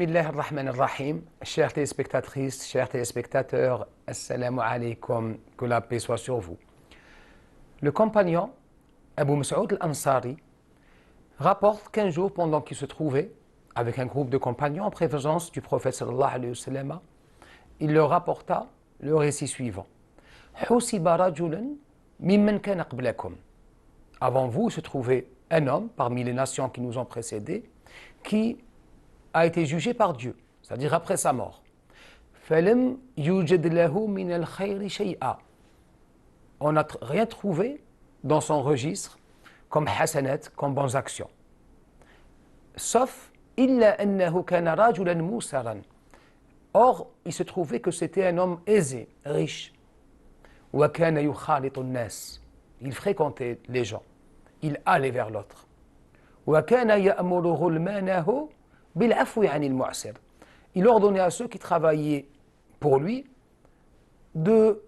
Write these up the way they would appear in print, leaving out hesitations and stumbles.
Bismillah ar-Rahman ar-Rahim. Chères téléspectatrices, chers téléspectateurs, Assalamu alaikum, que la paix soit sur vous. Le compagnon Abu Mas'ud al-Ansari rapporte qu'un jour, pendant qu'il se trouvait avec un groupe de compagnons en présence du prophète sallallahu alayhi wa sallam, il leur rapporta le récit suivant. Husiba rajulan mimman kana qablakum. Avant vous se trouvait un homme parmi les nations qui nous ont précédés qui a été jugé par Dieu, c'est-à-dire après sa mort. فَلَمْ يُوجَدْ لَهُ مِنَ الْخَيْرِ شَيْئًا. On n'a rien trouvé dans son registre comme hasanat, comme bonnes actions. Sauf إِلَّا أَنَّهُ كَانَ رَجُلًا مُوسَرًا. Or, il se trouvait que c'était un homme aisé, riche. وَكَانَ يُخَالِطُ النَّاسِ. Il fréquentait les gens. Il allait vers l'autre. وَكَانَ يَأْمُرُ غُلْمَانَهُ بِالْعَفْوِ عَنِ الْمُعْسِرِ. Il ordonnait à ceux qui travaillaient pour lui de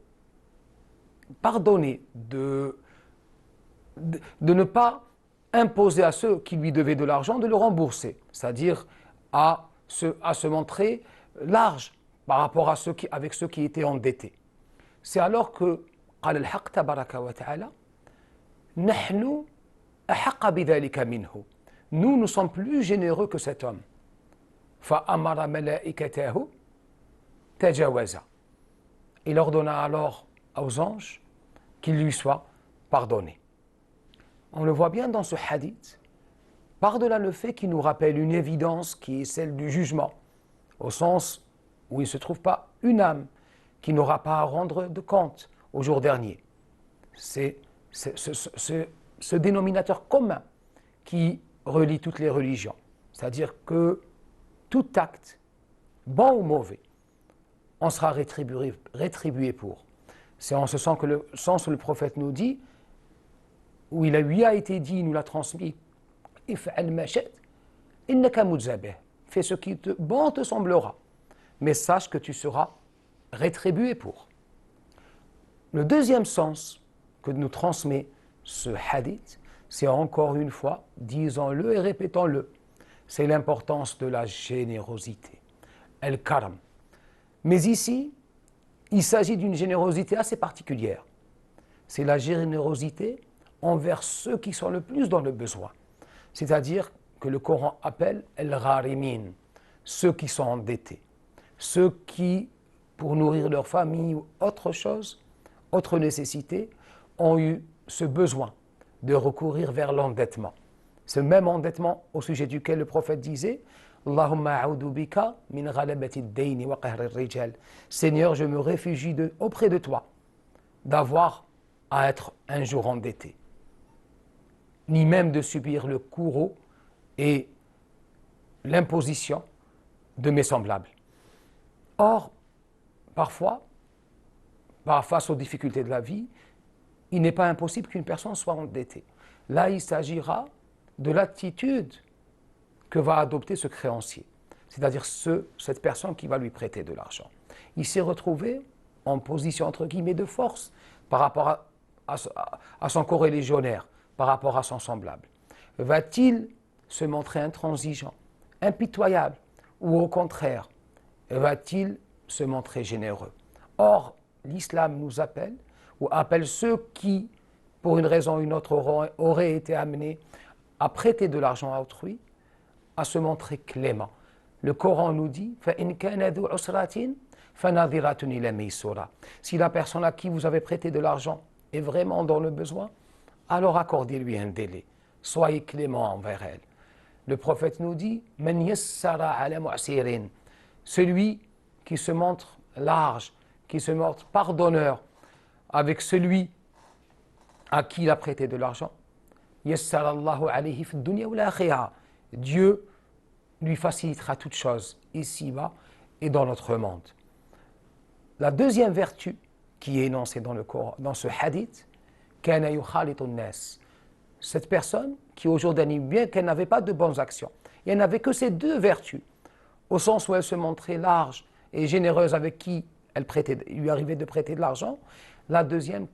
pardonner, de ne pas imposer à ceux qui lui devaient de l'argent de le rembourser, c'est-à-dire à se montrer large par rapport à avec ceux qui étaient endettés. C'est alors que قال الحق تبارك وتعالى نحن أحق بذلك منه. Nous sommes plus généreux que cet homme. فأمر ملائكته تجاوزا. Il ordonna alors aux anges qu'il lui soit pardonné. On le voit bien dans ce hadith, par-delà le fait qu'il nous rappelle une évidence qui est celle du jugement, au sens où il ne se trouve pas une âme qui n'aura pas à rendre de compte au jour dernier. C'est ce dénominateur commun qui relie toutes les religions. C'est-à-dire que tout acte, bon ou mauvais, on sera rétribué pour. C'est en ce sens que le prophète nous dit, où il lui a été dit, il nous l'a transmis, fais ce qui bon te semblera, mais sache que tu seras rétribué pour. Le deuxième sens que nous transmet ce hadith, c'est encore une fois, disons-le et répétons-le, c'est l'importance de la générosité, al-karam. Mais ici, il s'agit d'une générosité assez particulière. C'est la générosité envers ceux qui sont le plus dans le besoin. C'est-à-dire que le Coran appelle al-gharimin, ceux qui sont endettés, ceux qui, pour nourrir leur famille ou autre chose, autre nécessité, ont eu ce besoin de recourir vers l'endettement. Ce même endettement au sujet duquel le prophète disait Allahumma a'udhu bika min ghalabati ad-dayn wa qahri ar-rijal. Seigneur, je me réfugie auprès de toi d'avoir à être un jour endetté, ni même de subir le courroux et l'imposition de mes semblables. Or, parfois, face aux difficultés de la vie, il n'est pas impossible qu'une personne soit endettée. Là, il s'agira de l'attitude que va adopter ce créancier, c'est-à-dire cette personne qui va lui prêter de l'argent. Il s'est retrouvé en position, entre guillemets, de force par rapport à son corréligionnaire, par rapport à son semblable. Va-t-il se montrer intransigeant, impitoyable, ou au contraire, va-t-il se montrer généreux? Or, l'islam nous appelle, ou appelle ceux qui, pour une raison ou une autre, auraient été amenés à prêter de l'argent à autrui, à se montrer clément. Le Coran nous dit si la personne à qui vous avez prêté de l'argent est vraiment dans le besoin, alors accordez-lui un délai. Soyez clément envers elle. Le prophète nous dit celui qui se montre large, qui se montre pardonneur avec celui à qui il a prêté de l'argent, Dieu lui facilitera toutes choses ici-bas et dans notre monde. La deuxième vertu qui est énoncée dans le Coran, dans ce hadith, cette personne qui aujourd'hui, bien qu'elle n'avait pas de bonnes actions, elle n'avait que ces deux vertus, au sens où elle se montrait large et généreuse avec qui il lui arrivait de prêter de l'argent. La deuxième,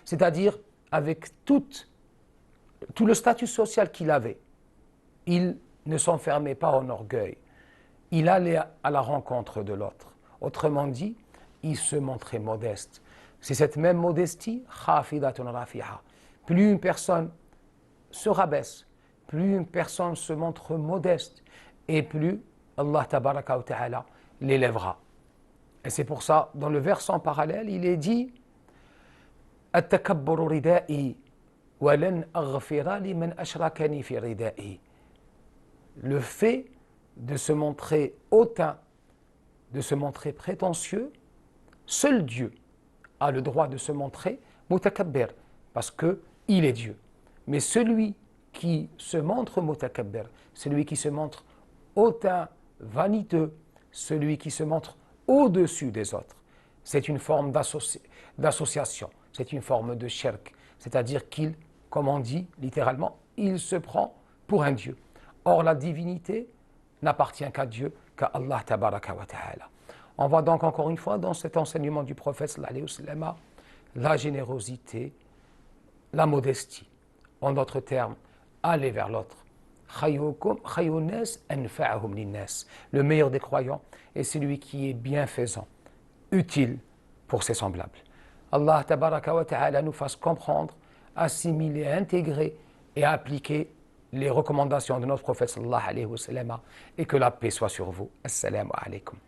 c'est-à-dire avec tout le statut social qu'il avait, il ne s'enfermait pas en orgueil. Il allait à la rencontre de l'autre. Autrement dit, il se montrait modeste. C'est cette même modestie, khafidatun rafi'a. Plus une personne se rabaisse, plus une personne se montre modeste, et plus Allah tabaraka wa ta'ala l'élèvera. Et c'est pour ça, dans le versant parallèle, il est dit At-takabburu rida'i wa lan aghfira liman ashrakani fi rida'i. Le fait de se montrer hautain, de se montrer prétentieux, seul Dieu a le droit de se montrer mutakabbir, parce qu'il est Dieu. Mais celui qui se montre mutakabbir, celui qui se montre hautain, vaniteux, celui qui se montre au-dessus des autres, c'est une forme d'association, c'est une forme de shirk, c'est-à-dire qu'il, comme on dit littéralement, il se prend pour un Dieu. Or, la divinité n'appartient qu'à Dieu, qu'à Allah tabaraka wa ta'ala. On voit donc encore une fois dans cet enseignement du prophète sallallahu alayhi wa sallam la générosité, la modestie. En d'autres termes, aller vers l'autre. Le meilleur des croyants est celui qui est bienfaisant, utile pour ses semblables. Allah tabaraka wa ta'ala nous fasse comprendre, assimiler, intégrer et appliquer les recommandations de notre prophète sallallahu alayhi wa sallam, et que la paix soit sur vous. Assalamu alaikum.